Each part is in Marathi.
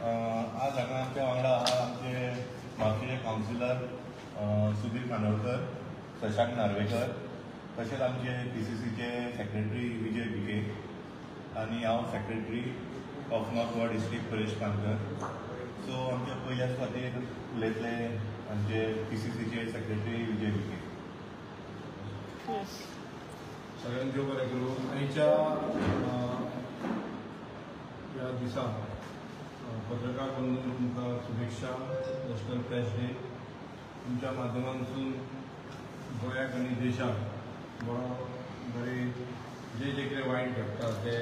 आज हांगा आमच्या वांगडा आमचे म्हापशेचे कावन्सिलर सुधीर खांडोळकर, शशांक नार्वेकर, तशेंच आमचे PCCचे सेक्रेटरी विजय भिके आनी हांव secretary of north Goa district Paresh Kamkar. So आमच्या पयल्याच फावटीर उलयतले आमचे PCCचे सेक्रेटरी विजय भिके. सगळ्यांक देव बरें करूं. आयच्या ह्या दिसा पत्रकार बंधूंक तुमकां शुभेच्छा. नॅशनल प्रेस डे तुमच्या माध्यमांतून गोंयाक आनी देशाक बरे जे कितें वायट घडटा ते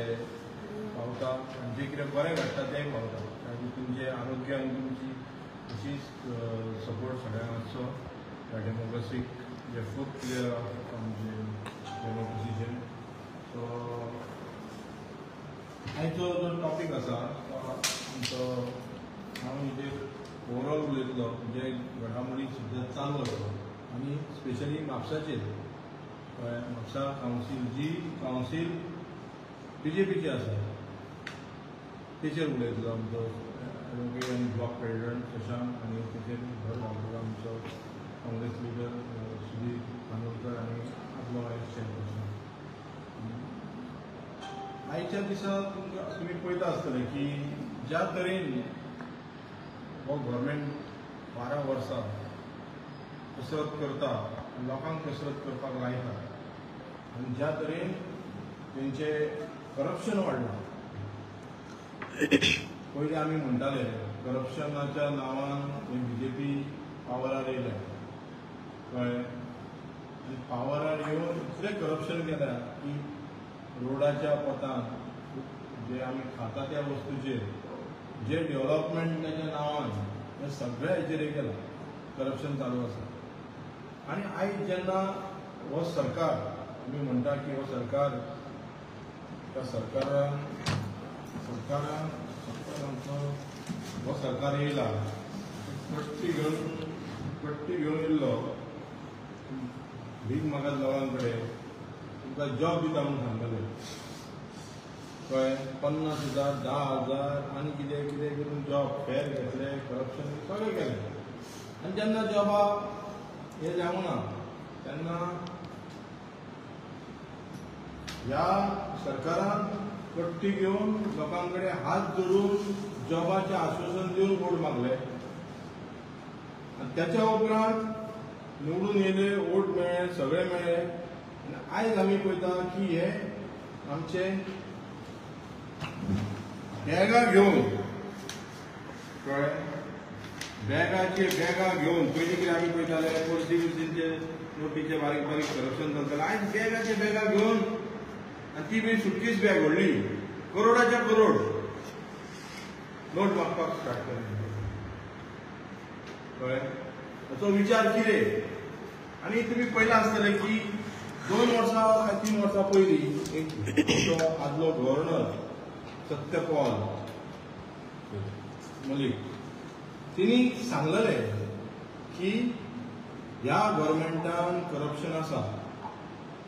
पावता आनी जे कितें बरें घडटा तेंय पावता. आनी तुमचे आरोग्यान तुमची अशीच सपोर्ट सगळ्यांक आसचो ह्या डेमोक्रेसीक जे फूट प्लेयर आमचे डेमोक्रेसीचे. सो आयचो जो टॉपीक आसा तो आमचो हांव हेजेर ओवरऑल उलयतलो जे घडामोडी सद्या चालू आसा आनी स्पेशली म्हापसाचेर. म्हापसा कावन्सील जी कावन्सील BJPची आसा तेचेर उलयतलो आमचो एडवोकेट आनी ब्लॉक प्रेसिडेंट शशांक आनी तेचेर भर घालतलो आमचो काँग्रेस लिडर सुधीर खांडोळकर आनी आपलो वायस चेअरपर्सन. आयच्या दिसा तुमी पळयता आसतले की ज्या तरेन हो गव्हर्मेंट 12 वर्सां कसरत करता लोकांक कसरत करपाक लायता आनी ज्या तरेन तेंचे करप्शन वाडलां. पयलीं आमी म्हणटाले करप्शनाच्या नांवान BJP पावरार येयल्या कळ्ळें आनी पावरार येवन इतलें करप्शन केल्या की रोडाच्या पोतान जे आमी खाता त्या वस्तूचेर जे डेव्हलपमेंटाच्या नांवान हे सगळ्या हेचेर केलां करप्शन चालू आसा. आनी आयज जेन्ना हो सरकार आमी म्हणटा की हो सरकार त्या सरकारान आमचो हो सरकार येयला पट्टी घेवन येयल्लो भीक मागत लोकां कडेन तुमकां जॉब दिता म्हणून सांगलेलें कळ्ळें. 50,000 10,000 आनी कितें कितें करून जॉब फेर घेतले करप्शन सगळें केलें. आनी जेन्ना जॉबा हें जावना तेन्ना ह्या सरकारान पट्टी घेवन लोकां कडेन हात जोडून जॉबाचें आश्वासन दिवन वोट मागले आनी त्याच्या उपरांत निवडून येयले वोट मेळ्ळे सगळें मेळ्ळे. आनी आयज आमी पळयता की हे आमचे बॅगां घेवन कळ्ळें बॅगां घेवन पयलीं कितें आमी पळयताले पोर्चुगीजींचे नोटीचे बारीक बारीक करप्शन चलतालें. आयज बॅगां घेवन आनी ती बी सुटकेस बॅग व्हडली करोडाच्या करोड नोट मागपाक स्टार्ट केलें कळ्ळें. हाचो विचार कितें. आनी तुमी पळयलां आसतलें की 2 वर्सां काय 3 वर्सां पयलीं एक आदलो गव्हर्नर सत्यपाल मलीक तिणी सांगलेलें की ह्या गव्हर्मेंटान करप्शन आसा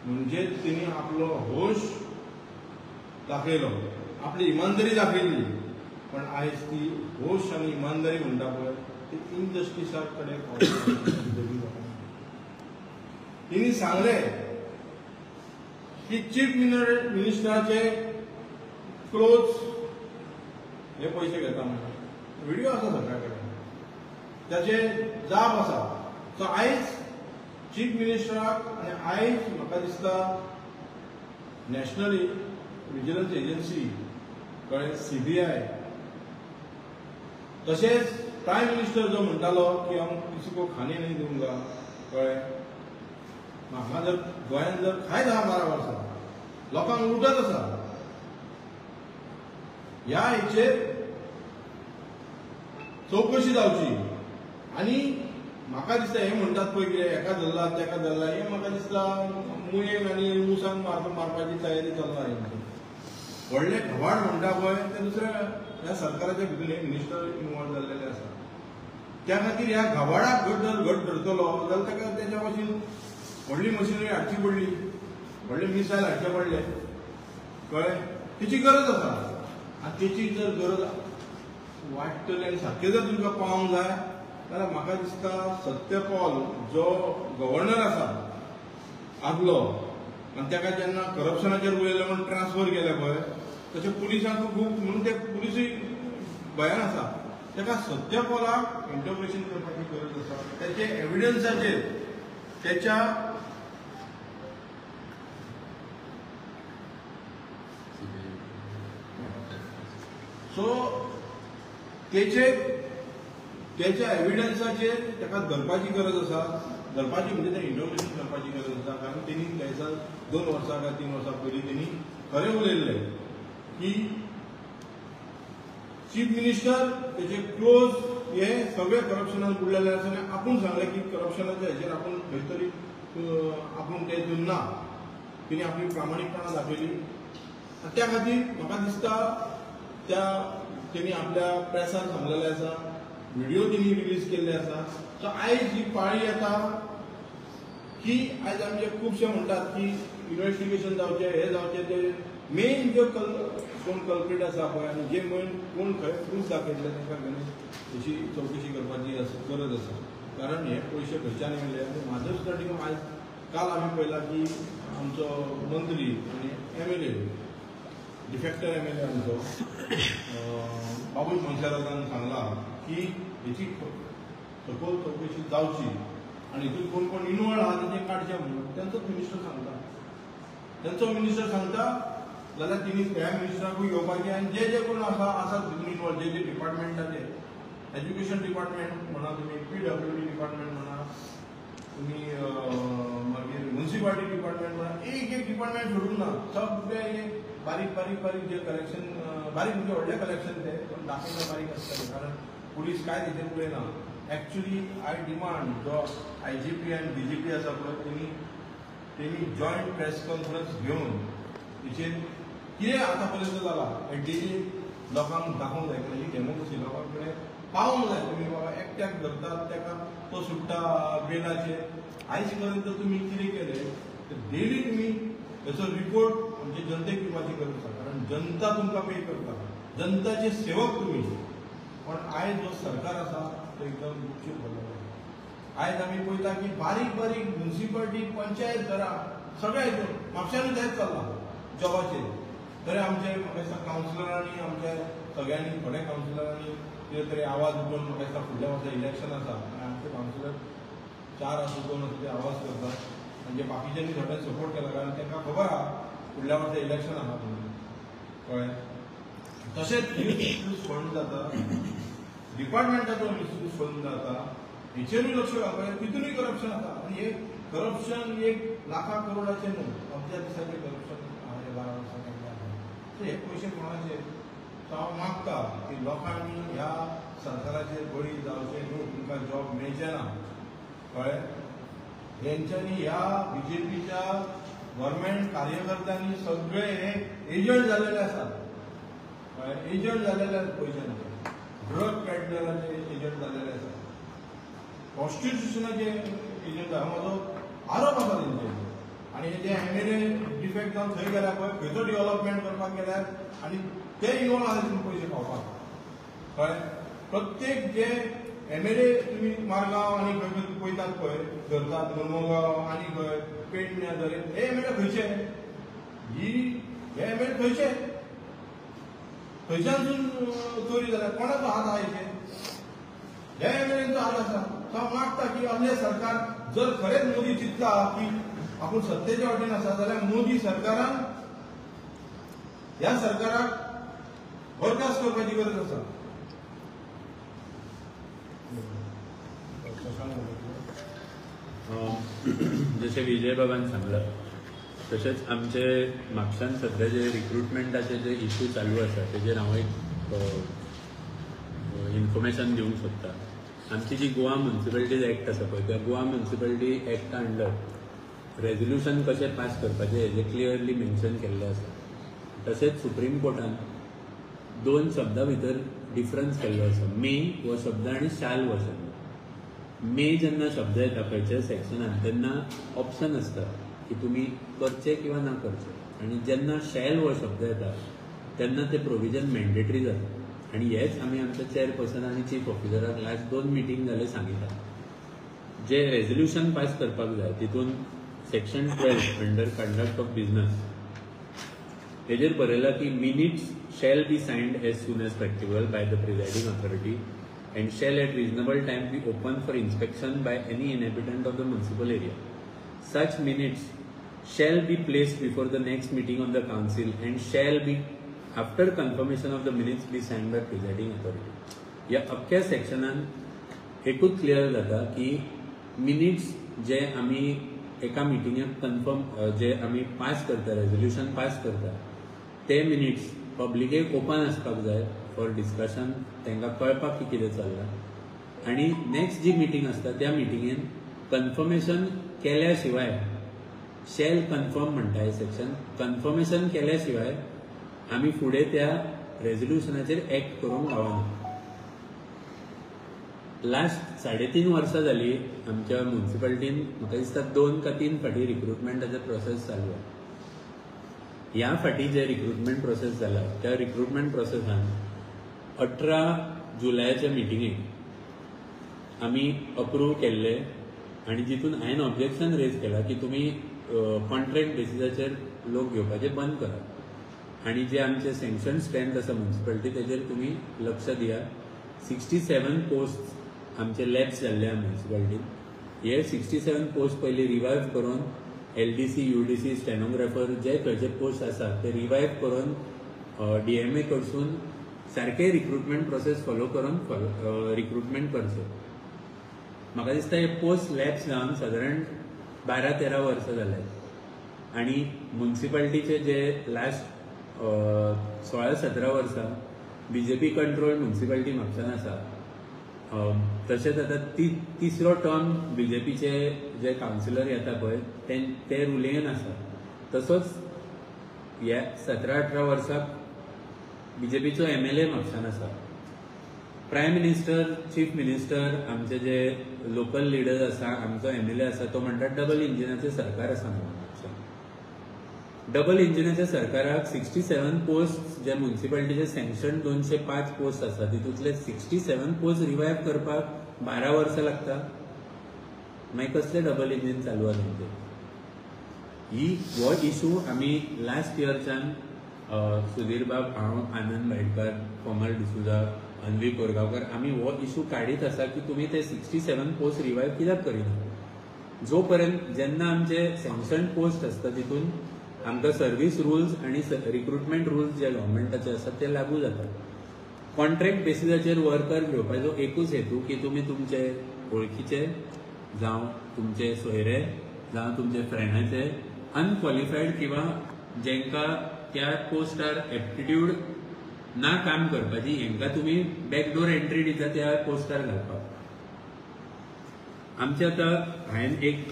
म्हणजे तिणी आपलो होश दाखयलो आपली इमानदारी दाखयली. पण आयज ती होश आनी इमानदारी म्हणटा पळय ती इनजस्टिसा कडेन तिणी सांगलें की चीफ मिनिस्टराचे क्लोज हे पयशे घेता म्हणून व्हिडिओ आसा सगळ्या कडेन त्याचे जाप आसा. सो आयज चीफ मिनिस्टराक आनी आयज म्हाका दिसता नॅशनल विजिलन्स एजन्सी कळ्ळें CBI तशेंच प्रायम मिनिस्टर जो म्हणटालो की हम किसी को खाने नहीं दूंगा कळ्ळें. हांगा जर गोंयांत जर खाय 10-12 वर्सां लोकांक लुटत आसा ह्या हेचेर चवकशी जावची. आनी म्हाका दिसता हे म्हणटात पळय कितें हेका धरला तेका धरला हें म्हाका दिसता मुयेक आनी मुसांक मारपाची तयारी चल्ला हेंची. व्हडले घवाड म्हणटा पळय ते दुसऱ्या ह्या सरकाराच्या भितर मिनिस्टर इनवॉल्व जाल्लेले आसा. त्या खातीर ह्या घवाडाक घट धरतलो जाल्यार ताका तेच्या भाशेन व्हडली मशिनरी हाडची पडली व्हडले मिसायल हाडचे पडले कळ्ळें. तेची गरज आसा आनी तेची जर गरज वाटतले आनी सारकें जर तुमकां पावोंक जाय जाल्यार म्हाका दिसता सत्यपाल जो गव्हर्नर आसा आदलो आनी ताका जेन्ना करप्शनाचेर उलयले म्हणून ट्रान्सफर केले पळय तशें पुलिसांक खूब म्हणून ते पुलिसूय भंयान आसा ताका सत्यपालाक इंटरप्रिटेशन करपाची गरज आसा त्याचे एविडन्साचेर त्याच्या सो त्याच्या एविडन्साचेर ताका धरपाची गरज आसा धरपाची म्हणजे ते इंटरप्रिटेशन करपाची गरज आसा कारण तेणी त्याचा 2 वर्सां काय 3 वर्सां पयलीं तेणी खरें उलयल्लें की चीफ मिनिस्टर त्याचे क्लोज हे सगळे करप्शनान बुडलेले आसा आनी आपूण सांगलें की करप्शनाच्या हेचेर आपूण खंय तरी आपूण ते दिवना तिने आपली प्रामाणिकपणां दाखयली त्या खातीर म्हाका दिसता तेणी आपल्या प्रेसार सांगलेलें आसा व्हिडिओ तेणी रिलीज केल्ले आसा सो आयज ही पाळी येता की आयज आमचे खुबशे म्हणटात की इन्व्हेस्टिगेशन जावचें हे जावचें ते मेन जो कोण कल्प्रीट आसा पळय आनी जे कोण खंय प्रूफ दाखयतले तांकां तशी चवकशी करपाची गरज आसा कारण हे पयशे खंयच्यान येयले आनी म्हाजो सुद्दां टिम आयज काल आमी पळयला की आमचो मंत्री आनी MLA डिफेक्टर MLA आमचो बाबूश मनशाराजान सांगला की हेची सखोल चवकशी जावची आनी हितून कोण कोण इनवॉल्ड आहा तेचे काडचे म्हणून तेंचोच मिनिस्टर सांगता जाल्यार तिणी त्या मिनिस्टराकूय घेवपाचें आनी जे कोण आसात तितून इनवॉल्ड जे डिपार्टमेंटाचे एज्युकेशन डिपार्टमेंट म्हणा तुमी PWD डिपार्टमेंट म्हणा तुमी मागीर म्युनिसिपालिटी डिपार्टमेंट म्हणा एक डिपार्टमेंट सोडून ना सगळे बारीक जे कलेक्शन बारीक म्हणजे व्हडले कलेक्शन ते दाखयता बारीक आसतले कारण पुलीस काय तेचेर उलयना एक्चुअली आय डिमांड जो IGP आनी DGP आसा पळय तेणी जॉयंट प्रेस कॉन्फरन्स घेवन तेचेर कितें आतां पर्यंत जाला डेली लोकांक दाखोवंक जाय की डेमोक्रेसी लोकां कडेन पावोंक जाय तुमी बाबा एकट्याक धरतात ताका तो सुट्टा बेलाचेर आयज पर्यंत तुमी कितें केलें डेली तुमी हेचो रिपोर्ट म्हणजे जनतेक दिवपाची गरज आसा कारण जनता तुमकां पे करता जनताचे सेवक तुमी पण आयज जो सरकार आसा तो एकदम गुपचूप जाल्लो आयज आमी पळयता की बारीक म्युनिसिपालिटी पंचायत घरा सगळे म्हापशानूच हेंच चल्ला जॉबाचेर तरी आमचे म्हाका दिसता कावन्सिलरांनी आमच्या सगळ्यांनी थोड्या कावन्सिलरांनी कितें तरी आवाज उठोवन म्हाका दिसता फुडल्या वर्सा इलेक्शन आसा आनी आमचे कावन्सिलर 4 आसूं 2 आसूं ते आवाज करतात म्हणजे बाकीच्यांनी थोड्यांनी सपोर्ट केला कारण तांकां खबर आहा फुडल्या वर्सा इलेक्शन आहा म्हणून कळ्ळें तशेंच मिसयूज फंड जाता डिपार्टमेंटाचो मिसयूज फंड जाता हेचेरूय लक्ष घालपाचें तितूनय करप्शन आसा आनी हे करप्शन 1 लाखा करोडाचें न्हू अब्जा दिसाचें करप्शन 12 वर्सां केल्लें आसा सो हे पयशे कोणाचे हांव मागता की लोकांनी ह्या सरकाराचेर बळी जावचे न्हू तुमकां जॉब मेळचे ना कळ्ळें हेंच्यांनी ह्या BJPच्या गव्हर्मेंट कार्यकर्त्यांनी सगळे हे एजंट जाल्लेले आसात कळ्ळें एजंट जाल्लेले आसात पयशांचे ड्रग पेडलराचे एजंट जाल्लेले आसात प्रॉस्टिट्युशनाचे एजंट आहा म्हाजो आरोप आसा तेंचेर आनी जे MLA डिफेक्ट जावन थंय गेल्या पळय खंयचो डेव्हलपमेंट करपाक गेल्यार आनी ते इनवॉल्व आहा तितून पयशे खावपाक कळ्ळें प्रत्येक जे MLA तुमी मारगांव आनी खंय खंय पळयतात पळय धरतात मनमोगांव आनी खंय पेडण्या धरे हे MLA खंयचे हे MLA खंयचे खंयच्यानसून चोरी जाल्या कोणाचो हात आहा हेचेर हे MLAंचो हात आसा हांव मागता की आपले सरकार जर खरेंच मोदी चिंतता की आपूण सत्तेच्या वाटेन आसा जाल्यार मोदी सरकारान ह्या सरकाराक बरखास्त करपाची गरज आसा जशें विजय बाबान सांगलां तशेंच आमचे म्हापशान सध्या जे रिक्रुटमेंटाचे जे इश्यू चालू आसा तेजेर हांव एक इन्फॉर्मेशन दिवंक सोदता आमची जी गोवा म्युनिसिपॅलिटीज एक्ट आसा पळय त्या गोवा म्युनिसिपॅलिटी एक्टा अंडर रेजोल्युशन कशें पास करपाचें हेजें क्लियरली मेन्शन केल्लें आसा तशेंच सुप्रीम कोर्टान 2 शब्दां भितर डिफरन्स केल्लो आसा मे हो शब्द आनी शाल हो शब्द मे जेन्ना शब्द येता खंयच्याय सेक्शनान तेन्ना ऑप्शन आसता की तुमी करचें किंवा ना करचें आनी जेन्ना शॅल हो शब्द येता तेन्ना तें प्रोविजन मॅन्डेटरी जाता आणि हेच आमी आमच्या चेअरपर्सन आणि चीफ ऑफिसराक लास्ट 2 मिटींग जाले सांगितला. जे रेझोल्युशन पास करपाक जाय तितून section 12 under conduct of business हेजेर बरयला की minutes shall be signed as soon as practicable by the presiding authority and shall at reasonable time be open for inspection by any inhabitant of the municipal area. Such minutes shall be placed before the next meeting of the council and shall be after confirmation of the minutes be signed by presiding authority. या अख्ख्या सेक्शनान एकूच क्लियर जाता की मिनिट्स जे आमी एका मिटिंगाक कन्फर्म जे आमी पास करता रेझोल्युशन पास करता ते मिनिट्स पब्लिकेक ओपन आसपाक जाय फॉर डिस्कशन, तांकां कळपाक की कितें चल्लां. आनी नेक्स्ट जी मिटींग आसता त्या मिटिंगेन कन्फर्मेशन केल्या शिवाय शेल कन्फर्म म्हणटा हे सेक्शन, कन्फर्मेशन केल्या शिवाय आमी फुडें त्या रेझोल्युशनाचेर एक्ट करूंक गावना. लास्ट 3.5 वर्सां जाली आमच्या म्युनिसिपालिटीन म्हाका दिसता 2 का 3 फाटी रिक्रुटमेंटाचो प्रोसेस चालू आसा. ह्या फाटी जे रिक्रुटमेंट प्रोसेस जाला त्या रिक्रुटमेंट प्रोसेसान 18 जुलयाच्या मिटिंगेक आमी अप्रूव केल्ले आनी जितून हांवें ऑब्जेक्शन रेज केला की तुमी कॉन्ट्रॅक्ट बेसिसाचेर लोक घेवपाचे बंद करात आनी जे आमचे सँक्शन स्ट्रेंथ आसा म्युनिसिपालिटी तेजेर तुमी लक्ष दिया. 67 पोस्ट आमचे लॅब्स जाल्ले आहा म्युनिसिपालिटीन. हे 67 पोस्ट पयलीं रिवायव करून LDC, UDC, स्टेनोग्राफर जे खंयचे पोस्ट आसा ते रिवायव करून DMA कडसून सारके रिक्रुटमेंट प्रोसेस फॉलो करून रिक्रुटमेंट करचो. म्हाका दिसता हे पोस्ट लॅब्स जावन सादारण 12-13 वर्सां जाल्यात आनी म्युनिसिपालिटीचे जे लास्ट 16-17 वर्सां BJP कंट्रोल म्युनिसिपालिटी म्हापशान आसा. तशेंच आता तिसरो टर्म BJPचे जे कावन्सिलर येता पळय ते रुलींगेन आसा. तसोच ह्या 17-18 वर्सां BJPचो MLA म्हापशान आसा. प्रायम मिनिस्टर, चीफ मिनिस्टर, आमचे जे लोकल लिडर्स आसा, आमचो MLA आसा तो म्हणटा डबल इंजिनाचें सरकार आसा म्हणून. डबल इंजिनाच्या सरकाराक 67 पोस्ट जे म्युनिसिपालिटीचे सँक्शन 205 पोस्ट आसा तितूंतले 67 पोस्ट रिवायव करपाक 12 वर्सां लागता. मागीर कसले डबल इंजिन चालू आसा तेंचे. हो इशू आमी लास्ट इयरच्यान सुधीर बाब, हांव, आनंद भाईटकर, कोमल डिसुजा, अन्वी कोरगांवकर आमी हो इशू काडीत आसा की तुमी ते 67 पोस्ट रिवायव कित्याक करिना. जो पर्यंत जेन्ना आमचे सँक्शन पोस्ट आसता तितून आमकां सर्वीस रुल्स आनी रिक्रुटमेंट रुल्स जे गव्हर्मेंटाचे आसात ते लागू जातात. कॉन्ट्रॅक्ट बेसिसाचेर वर्कर घेवपाचो एकूच हेतू की तुमी तुमचे वळखीचे जावं तुमचे सोयरे जावं तुमचे फ्रेंडाचे अनक्वॉलिफायड किंवा जेंकां त्या पोस्टार एप्टिट्यूड ना काम करपाची हेंकां तुमी बॅकडोर एंट्री दिता त्या पोस्टार घालपाक. आमचे आतां हांवें एक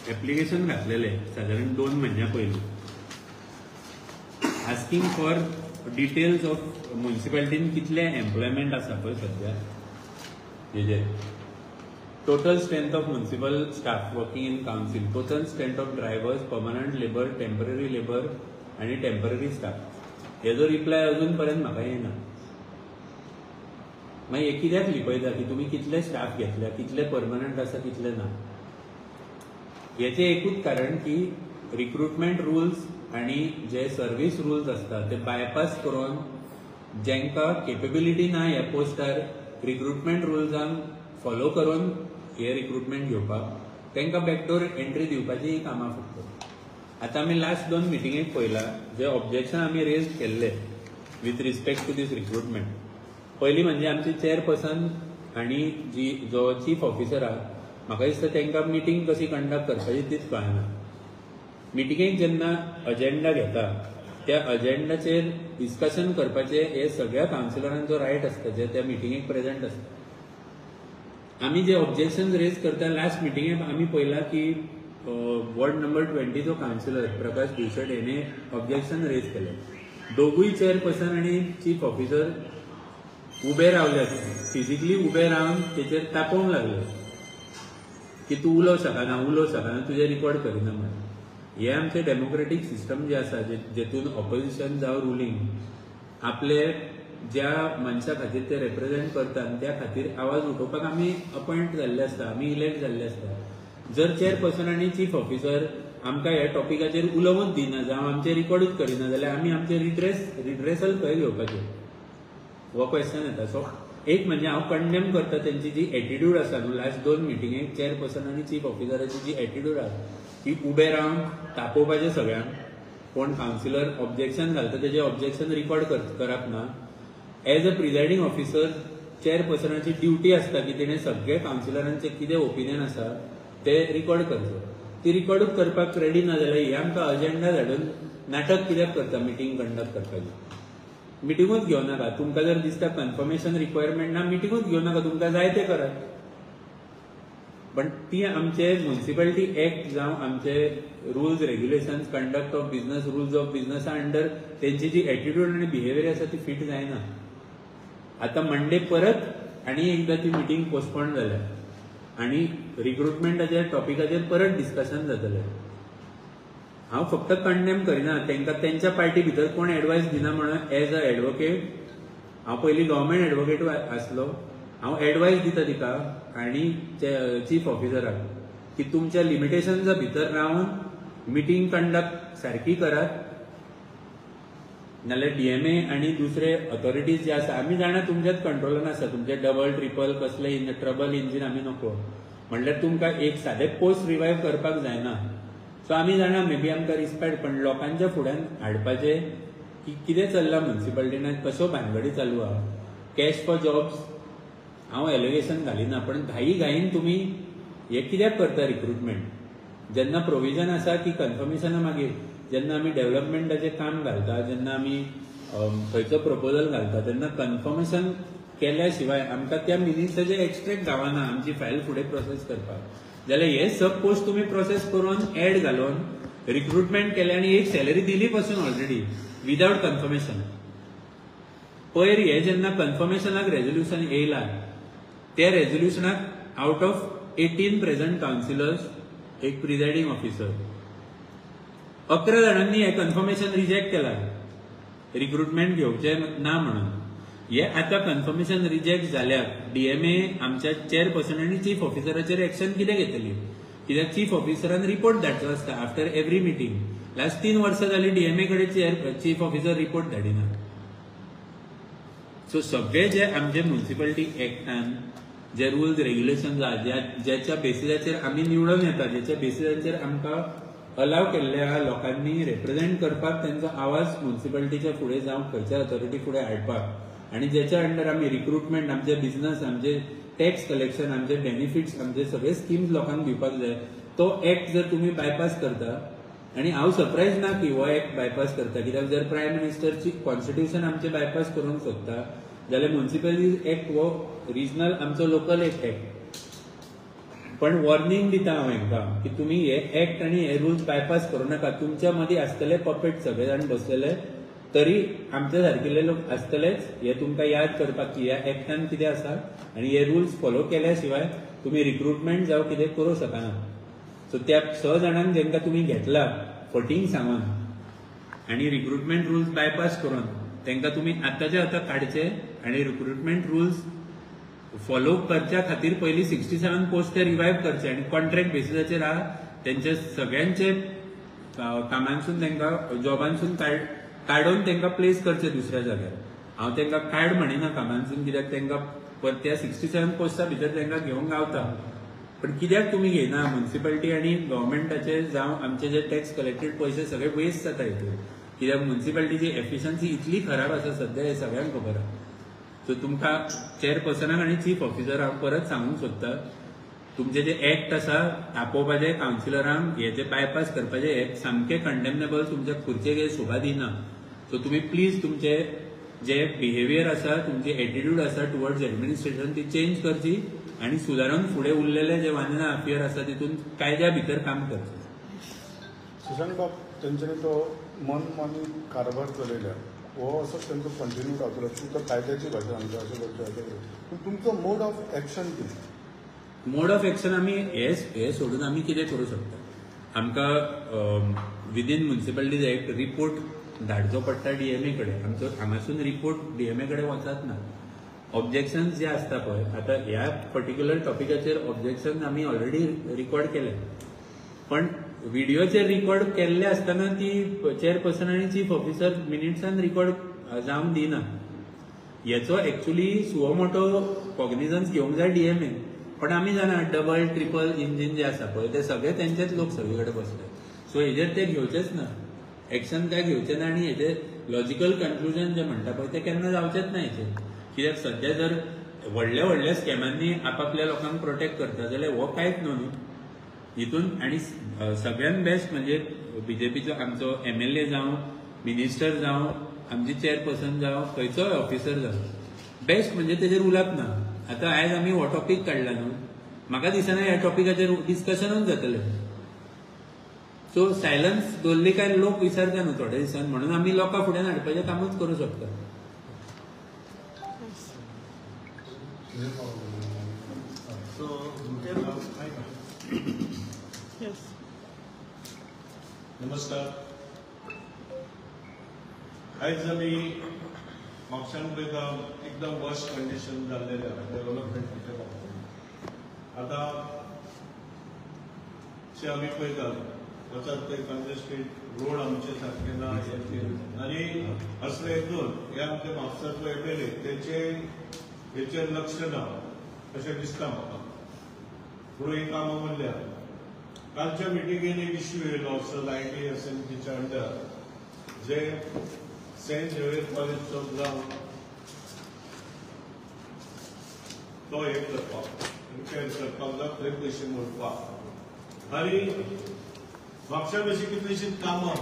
एप्लिकेशन घातलेलें सादारण 2 म्हयन्या पयलीं आस्किंग फॉर डिटेल्स ऑफ म्युनिसिपालिटीन कितले एम्प्लॉयमेंट आसा पळय सद्या हेजेर. Total strength of municipal staff working in council, total strength of drivers, permanent labour, temporary labour आनी टेम्पररी स्टाफ. हेजो रिप्लाय अजून पर्यंत म्हाका येना. मागीर हे कित्याक लिपयता की तुमी कितले स्टाफ घेतल्या, कितले परमनंट आसा कितले ना. हेचें एकूच कारण की रिक्रुटमेंट रुल्स आनी जे सर्वीस रुल्स आसता ते बायपास करून जेंकां केपेबिलिटी ना ह्या पोस्टार रिक्रुटमेंट रुल्सांक फॉलो करून हे रिक्रुटमेंट घेवपाक तांकां बॅकडोर एंट्री दिवपाची ही कामां फक्त. आतां आमी लास्ट 2 मिटिंगेक पळयलां जे ऑब्जेक्शन आमी रेज केल्ले with respect to these recruitment. पयलीं म्हणजे आमची चेअरपर्सन आनी जो चीफ ऑफिसर आहा म्हाका दिसता तांकां मिटींग कशी कंडक्ट करपाची तीच कळना. मिटिंगेक जेन्ना अजेंडा घेता त्या अजेंडाचेर डिस्कशन करपाचे हे सगळ्या कावन्सिलरांचो रायट आसता जे त्या मिटिंगेक प्रेझेंट आसता. आमी जे ऑब्जेक्शन रेज करता लास्ट मिटिंगेक आमी पळयलां की वॉर्ड नंबर 20 जो कावन्सिलर प्रकाश भुशट हेणे ऑब्जेक्शन रेज केलें. दोगूय चेअरपर्सन आनी चीफ ऑफिसर उबे रावले, फिजिकली उबे रावन तेचेर तापोवंक लागले की तूं उलोवं शकना तुजें रिकॉर्ड करिना म्हणून. हे आमचें डेमोक्रेटीक सिस्टम जें आसा जेतून ऑपोजिशन जावं रुलींग आपले ज्या मनशा खातीर ते रिप्रेझेंट करतात त्या खातीर आवाज उठोवपाक आमी अपॉइंट जाल्ले आसता, आमी इलेक्ट जाल्ले आसता. जर चेअरपर्सन आनी चीफ ऑफिसर आमकां ह्या टॉपिकाचेर उलोवंच दिना जावं आमचे रिकॉर्डूच करिना जाल्यार आमी आमचे रिड्रेसल खंय घेवपाचे हो क्वेश्चन येता. सो एक म्हणजे हांव कंडेम करता तेंची जी एटिट्यूड आसा न्हू लास्ट 2 मिटिंगेक चेअरपर्सन आनी चीफ ऑफिसराची जी एटिट्यूड आसा ती उबे रावन तापोवपाचें सगळ्यांक. कोण कावन्सिलर ऑब्जेक्शन घालता तेजें ऑब्जेक्शन रिकॉर्ड करप ना. एज अ प्रिजायडींग ऑफिसर चेअरपर्सनाची ड्युटी आसता की तेणें सगळे कावन्सिलरांचे कितें ओपिनियन आसा ते रिकॉर्ड करचो. ती रिकॉर्डूच करपाक रेडी ना जाल्यार हे आमकां अजेंडा धाडून नाटक कित्याक करता मिटींग कंडक्ट करपाची. मिटींगूच घेवं नाका. तुमकां जर दिसता कन्फर्मेशन रिक्वायरमेंट ना मिटींगूच घेवं नाका. तुमकां जाय ते करात. पण ती आमचे म्युनिसिपालिटी एक्ट जावं आमचे rules regulations conduct of business rules of बिझनसा अंडर तेंची जी एटिट्यूड आनी बिहेवियर आसा ती फिट जायना. आतां मंडे परत आनी एकदां ती मिटींग पोस्टपोन जाल्या आनी रिक्रुटमेंटाच्या टॉपिकाचेर परत डिस्कशन जातलें. हांव फक्त कंडेम करिना तांकां तेंच्या पार्टी भितर कोण एडवायस दिना म्हणून एज अ एडवोकेट हांव पयलीं गव्हर्मेंट एडवोकेट आसलो. हांव एडवायस दिता तिका आनी चीफ ऑफिसराक की तुमच्या लिमिटेशन्सा भितर रावन मिटींग कंडक्ट सारकी करात. नाल्यार डीएमए आनी दुसरे ऑथॉरिटीज जे आसा आमी जाणा तुमच्याच कंट्रोलान आसा. तुमचे डबल ट्रिपल कसले ट्रबल इंजीन आमी नको म्हणल्यार तुमकां एक सादे पोस्ट रिवायव करपाक जायना. सो आमी जाणा मे बी आमकां रिस्पेक्ट पण लोकांच्या फुड्यान हाडपाचे की कितें चल्लां म्युनिसिपालिटीन कश्यो भानगडी चालू आहा. कॅश फॉर जॉब्स हांव एलिगेशन घालिना पण घाईन तुमी हे कित्याक करता रिक्रुटमेंट जेन्ना प्रोविजन आसा की कन्फर्मेशना मागीर जेन्ना आमी डेव्हलपमेंटाचें काम घालता जेन्ना आमी खंयचो प्रपोजल घालता तेन्ना कन्फर्मेशन केल्या शिवाय आमकां त्या मिनिट्साचे एक्सट्रॅक्ट गावना आमची फायल फुडें प्रोसेस करपाक. जाल्यार हे सब पोस्ट तुमी प्रोसेस करून एड घालून रिक्रुटमेंट केले आनी एक सॅलरी दिली पासून ऑलरेडी विदाउट कन्फर्मेशन. पयर हे जेन्ना कन्फर्मेशनाक रेझोल्युशन येयला त्या रेझोल्युशनाक आउट ऑफ 18 प्रेझेंट कावन्सिलर्स एक प्रिजायडींग ऑफिसर 11 जाणांनी हे कन्फर्मेशन रिजेक्ट केला रिक्रुटमेंट घेवचे ना म्हणून. हे आता कन्फर्मेशन रिजेक्ट जाल्यार डीएमए आमच्या चेअरपर्सन आनी चीफ ऑफिसराचेर एक्शन कितें घेतली. कित्याक चीफ ऑफिसरान रिपोर्ट धाडचो आसता आफ्टर एवरी मिटींग. लास्ट 3 वर्सां जाली डीएमए कडेन चीफ ऑफिसर रिपोर्ट धाडिना. सो सगळे जे आमचे म्युनिसिपालिटी एक्टान जे रुल्स रेग्युलेशन ज्याच्या बेसिसाचेर आमी निवडून येता ज्याच्या बेसिसाचेर आमकां अलाव केल्ले आहा लोकांनी रिप्रेझेंट करपाक तेंचो आवाज म्युनिसिपालिटीच्या फुडें जावं खंयच्या ऑथॉरिटी फुडें हाडपाक आनी जेच्या अंडर आमी रिक्रुटमेंट आमचे बिझनस आमचे टॅक्स कलेक्शन आमचे बेनिफिट्स आमचे सगळे स्किम्स लोकांक दिवपाक जाय तो एक्ट जर तुमी बायपास करता आनी हांव सरप्रायज ना की हो एक्ट बायपास करता. कित्याक जर प्रायम मिनिस्टरची कॉन्स्टिट्यूशन आमचे बायपास करूंक सोदता जाल्यार म्युनिसिपालिटी एक्ट हो रिजनल आमचो लोकल एक एक्ट. पण वॉर्निंग दिता हांव हांकां की तुमी हे एक्ट आनी हे रुल्स बायपास करूं नाका. तुमच्या मदीं आसतले पपेट सगळे जाण बसलेले तरी आमचे सारकिल्ले लोक आसतलेच हे तुमकां याद करपाक की ह्या एक्टान कितें आसा आनी हे रुल्स फॉलो केल्या शिवाय तुमी रिक्रुटमेंट जावं कितें करूं शकना. सो त्या 6 जाणांक जेंकां तुमी घेतला फटींग सांगून आनी रिक्रुटमेंट रुल्स बायपास करून तांकां तुमी आतांच्या आतां काडचे आनी रिक्रुटमेंट रुल्स फॉलो करच्या खातीर पयलीं 67 पोस्ट ते रिवायव करचे आनी कॉन्ट्रॅक्ट बेसिसाचेर तेंचे सगळ्यांचे कामांसून तांकां जॉबांसून काडून तांकां प्लेस करचे दुसऱ्या जाग्यार. हांव तांकां काड म्हणिना कामांसून कित्याक तांकां त्या 67 पोस्टा भितर तांकां घेवंक गावता. पण कित्याक तुमी घेयना म्युनिसिपालिटी आनी गव्हर्मेंटाचे जावं आमचे जे टॅक्स कलेक्टेड पयशे सगळे वेस्ट जाता हितून. कित्याक म्युनिसिपालिटीची एफिशियन्सी इतली खराब आसा सद्या हे सगळ्यांक खबर आहा. सो तुमकां चेअरपर्सनाक आनी चीफ ऑफिसराक परत सांगूंक सोदता तुमचे जे एक्ट आसा आपोवपाचे कावन्सिलरांक हे जे बायपास करपाचे हे सामके कंडेमनेबल तुमच्या खुर्चेक हे शोभा दिना. सो तुमी प्लीज तुमचे जे बिहेवियर आसा तुमची एटिट्यूड आसा टुवर्ड्स एडमिनिस्ट्रेशन ती चेंज करची आनी सुदारून फुडें उरलेले जे 1.5 year आसा तितून कायद्या भितर काम करचें. सुशांत बाब तेंच्यांनी तो मनमानी कारभार चलयल्या हो असो तेंचो कंटिन्यू रावतलो. तुमकां कायद्याची भाशा सांगता अशें करचें पूण तुमचो मोड ऑफ एक्शन कितें? मोड ऑफ एक्शन आमी हे सोडून आमी कितें करूं शकता. आमकां विदीन म्युनिसिपालिटीज एक्ट रिपोर्ट धाडचो पडटा डीएमए कडेन. आमचो हांगासून रिपोर्ट डीएमए कडेन वचत ना. ऑब्जेक्शन्स जे आसता पळय, आतां ह्या पर्टिक्युलर टॉपिकाचेर ऑब्जेक्शन आमी ऑलरेडी रिकॉर्ड केले, पण व्हिडिओचेर रिकॉर्ड केल्ले आसतना ती चेअरपर्सन आनी चीफ ऑफिसर मिनिट्सान रिकॉर्ड जावंक दिना. हेचो एक्चुअली सुओ मोटो कॉग्निझन्स घेवंक जाय डीएमए, पण आमी जाणा डबल ट्रिपल इंजिन जे आसा पळय ते सगळे तेंचेच लोक सगळे कडेन बसले. सो हेजेर ते घेवचेच ना, एक्शन काय घेवचें ना, आनी हेजे लॉजिकल कन्क्लुजन जे म्हणटा पळय ते केन्ना जावचेच ना. हेचेर कित्याक सध्या जर व्हडल्या व्हडल्या स्कॅमांनी आपापल्या लोकांक प्रोटेक्ट करता जाल्यार हो कांयच न्हू हितून. आनी सगळ्यात बेस्ट म्हणजे बीजेपीचो आमचो MLA जावं, मिनिस्टर जावं, आमची चेअरपर्सन जावं, खंयचोय ऑफिसर जावं, बेस्ट म्हणजे तेजेर उलप ना. आतां आयज आमी हो टॉपीक काडला न्हू, म्हाका दिसना ह्या टॉपिकाचेर डिस्कशनूच जातलें. सो सायलन्स दवरली काय लोक विचारता न्हू थोड्या दिसान, म्हणून आमी लोकां फुड्यान हाडपाचें कामूच करूं शकता. नमस्कार. आयज आमी म्हापशान पळयता एकदम वर्स्ट कंडिशन जाल्लेले डेव्हलपमेंटाच्या बाबतींत. आतां जे आमी पळयतात वचत ते कंजेस्टेड रोड आमचे सारके ना, आनी असले हितून हे आमचे म्हापसाचो MLA तेचेर लक्ष ना अशें दिसता म्हाका. म्हणून ही कामां म्हणल्यार कालच्या मिटिंगेन एक इश्यू येयलो ITSMच्या अंडर जे सेंट झेवियर कॉलेजचो ग्राउंड तो हे करपाक रिपेर करपाक जाय, थंय पयशे मोडपाक. आनी म्हापशान अशी कितलीशींच कामां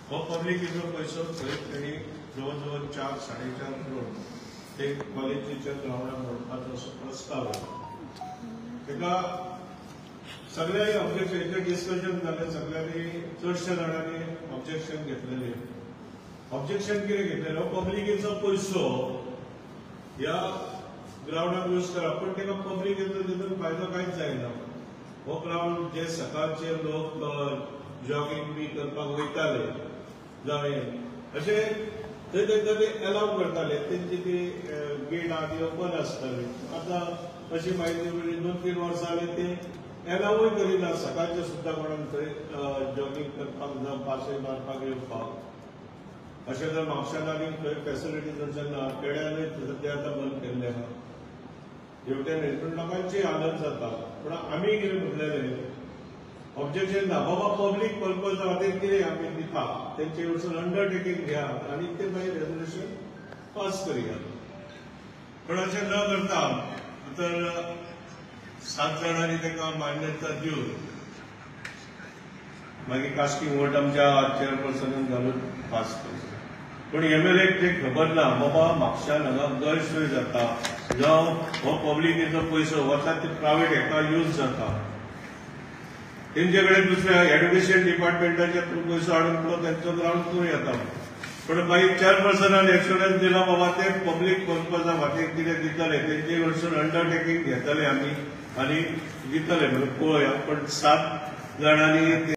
हो पब्लिकेचो पयसो थंय तेणी जवळ जवळ 4-4.5 करोड ते कॉलेजीच्या ग्राउंडार मोडपाचो असो प्रस्ताव तेका सगळे ऑब्जेक्शन डिस्कशन जालें. सगळ्यांनी चडशा जाणांनी ऑब्जेक्शन घेतलेले. ऑब्जेक्शन कितें घेतलेलो, पब्लिकेचो पयसो ह्या ग्राउंडाक यूज करप, पण तेका पब्लिकेचो तितून फायदो कांयच जायना. हो ग्राउंड जे सकाळचे लोक जॉगिंग बी करपाक वयताले जावं अशें थंय ते एलाव करताले, तेंची ती गेट आहा ती ओपन आसताली. आतां अशी म्हायती मेळ्ळी 2-3 वर्सां जाली ते एलावूय करिना सकाळचे सुद्दां कोणाक थंय जॉगिंग करपाक जावं पासय मारपाक येवपाक. अशें जर म्हापशान आनी थंय फेसिलिटी जर ना, पेड्यानूय सद्या आतां बंद केल्ले आहा. हेवटेन हेतून लोकांची हालत जाता. पूण आमी कितें म्हटलेलें ऑब्जेक्शन ना बाबा, पब्लीक पर्पजा खातीर कितें आमी दिता तेंचे वरसून अंडरटेकींग घेयात आनी ते मागीर रेजोल्युशन पास करयात. पण अशें न करता तर 7 जाणांनी ताका मान्यता दिवन मागीर कास्टिंग वोट आमच्या चेअरपर्सनान घालून पास केलो. पण MLAक ते खबर ना बाबा म्हापशान हांगा गैरसोय जाता जावं हो पब्लिकेचो पयसो वता ते प्रायवेट हेका यूज जाता. तेंचे कडेन दुसऱ्या एड्युकेशन डिपार्टमेंटाचे पयसो हाडून तो तेंचो ग्राउंड करूं येता. पण मागीर चेअरपर्सनान एश्युरन्स दिला बाबा ते पब्लीक पर्पजा खातीर कितें दितले तेंचे कडसून अंडरटेकींग घेतले आमी आनी दितले म्हणून पळोवया. पण 7 जाणांनी